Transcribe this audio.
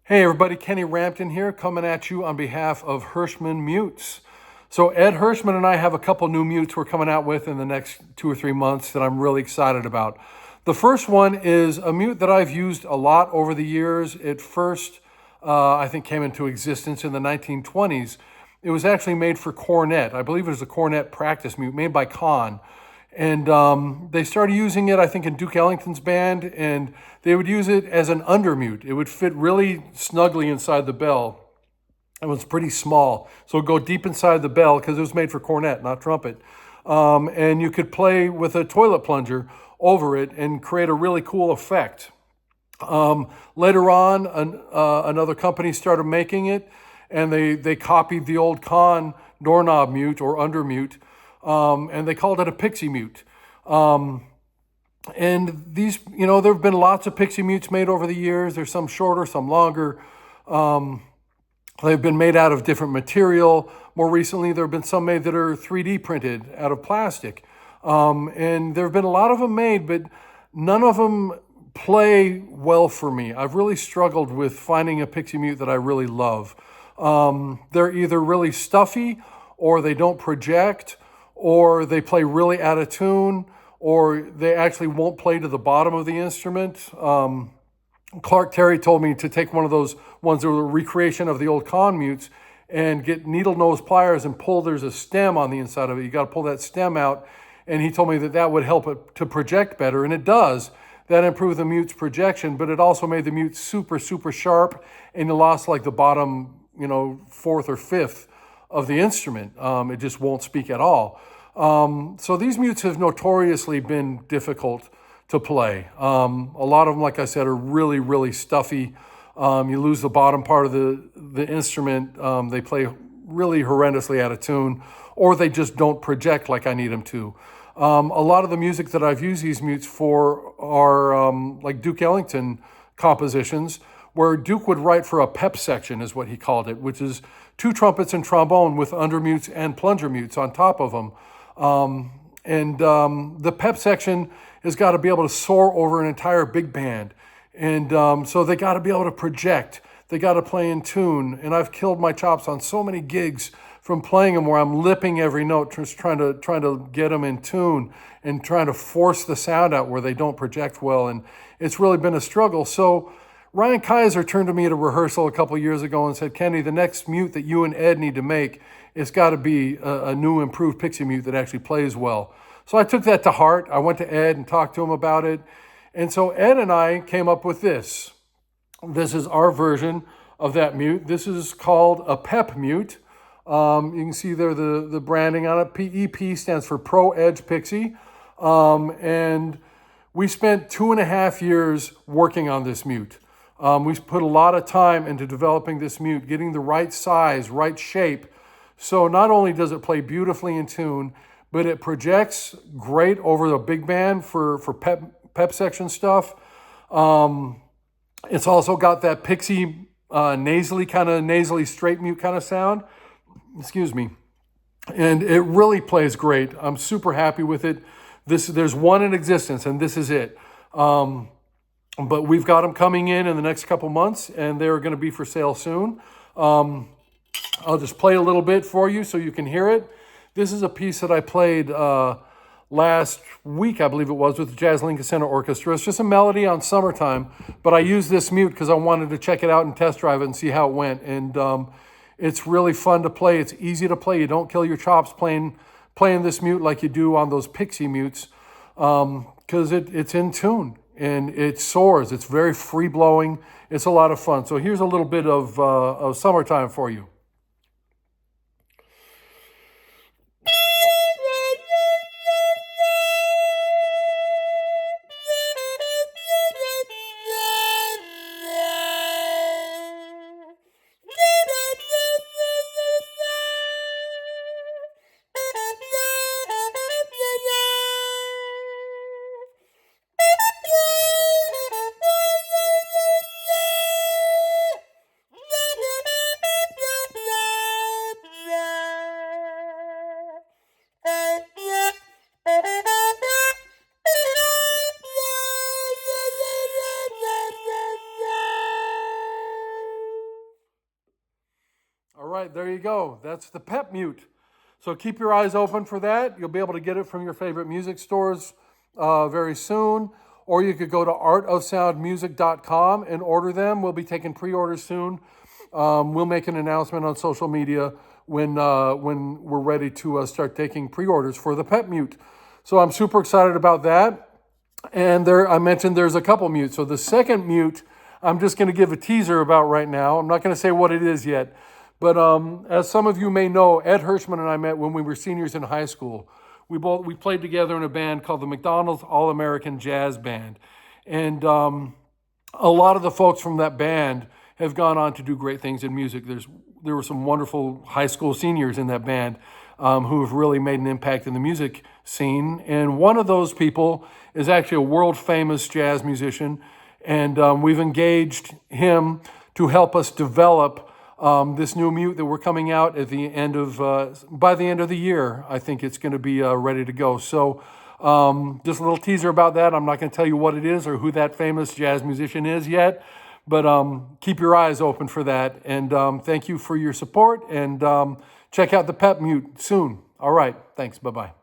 Hey everybody, Kenny Rampton here, coming at you on behalf of Hirschman Mutes. So Ed Hirschman and I have a couple new mutes we're coming out with in the next 2 or 3 months that I'm really excited about. The first one is a mute that I've used a lot over the years. It first, I think, came into existence in the 1920s. It was actually made for cornet. I believe it was a cornet practice mute made by Kahn. And they started using it, I think, in Duke Ellington's band, and they would use it as an undermute. It would fit really snugly inside the bell. It was pretty small, so it would go deep inside the bell because it was made for cornet, not trumpet. And you could play with a toilet plunger over it and create a really cool effect. Later on, another company started making it, and they copied the old Kahn doorknob mute or undermute, and they called it a Pixie mute. And these, there have been lots of Pixie mutes made over the years. There's some shorter, some longer. They've been made out of different material. More recently, there have been some made that are 3D printed out of plastic. And there have been a lot of them made, but none of them play well for me. I've really struggled with finding a Pixie mute that I really love. They're either really stuffy, or they don't project, or they play really out of tune, or they actually won't play to the bottom of the instrument. Clark Terry told me to take one of those ones that were a recreation of the old Kahn mutes and get needle nose pliers and pull. There's a stem on the inside of it. You got to pull that stem out. And he told me that that would help it to project better. And it does. That improved the mute's projection, but it also made the mute super, super sharp. And you lost like the bottom, fourth or fifth of the instrument. It just won't speak at all. So these mutes have notoriously been difficult to play. A lot of them, like I said, are really, really stuffy. You lose the bottom part of the instrument. They play really horrendously out of tune, or they just don't project like I need them to. A lot of the music that I've used these mutes for are like Duke Ellington compositions, where Duke would write for a PEP section, is what he called it, which is 2 trumpets and trombone with undermutes and plunger mutes on top of them. The PEP section has got to be able to soar over an entire big band. And so they got to be able to project. They got to play in tune. And I've killed my chops on so many gigs from playing them where I'm lipping every note, just trying to get them in tune and trying to force the sound out where they don't project well. And it's really been a struggle. So Ryan Kaiser turned to me at a rehearsal a couple of years ago and said, Kenny, the next mute that you and Ed need to make, it's got to be a new improved Pixie mute that actually plays well. So I took that to heart. I went to Ed and talked to him about it. And so Ed and I came up with this. This is our version of that mute. This is called a PEP mute. You can see there the branding on it. PEP stands for Pro Edge Pixie. And we spent 2.5 years working on this mute. We put a lot of time into developing this mute, getting the right size, right shape. So not only does it play beautifully in tune, but it projects great over the big band for pep section stuff. It's also got that Pixie nasally straight mute kind of sound. Excuse me. And it really plays great. I'm super happy with it. There's one in existence, and this is it. But we've got them coming in the next couple months, and they're going to be for sale soon. I'll just play a little bit for you so you can hear it. This is a piece that I played last week, I believe it was, with the Dazzling Orchestra. It's just a melody on Summertime, but I used this mute because I wanted to check it out and test drive it and see how it went. And it's really fun to play. It's easy to play. You don't kill your chops playing this mute like you do on those Pixie mutes because it's in tune and it soars. It's very free-blowing. It's a lot of fun. So here's a little bit of Summertime for you. right, there you go. That's the PEP Mute. So keep your eyes open for that. You'll be able to get it from your favorite music stores very soon. Or you could go to artofsoundmusic.com and order them. We'll be taking pre-orders soon. We'll make an announcement on social media when we're ready to start taking pre-orders for the PEP Mute. So I'm super excited about that. And I mentioned there's a couple mutes. So the second mute, I'm just going to give a teaser about right now. I'm not going to say what it is yet. But as some of you may know, Ed Hirschman and I met when we were seniors in high school. We played together in a band called the McDonald's All-American Jazz Band. And a lot of the folks from that band have gone on to do great things in music. There were some wonderful high school seniors in that band who have really made an impact in the music scene. And one of those people is actually a world famous jazz musician. And we've engaged him to help us develop this new mute that we're coming out at the end of, by the end of the year. I think it's going to be ready to go. So just a little teaser about that. I'm not going to tell you what it is or who that famous jazz musician is yet, but keep your eyes open for that. And thank you for your support, and check out the PEP Mute soon. All right, thanks. Bye-bye.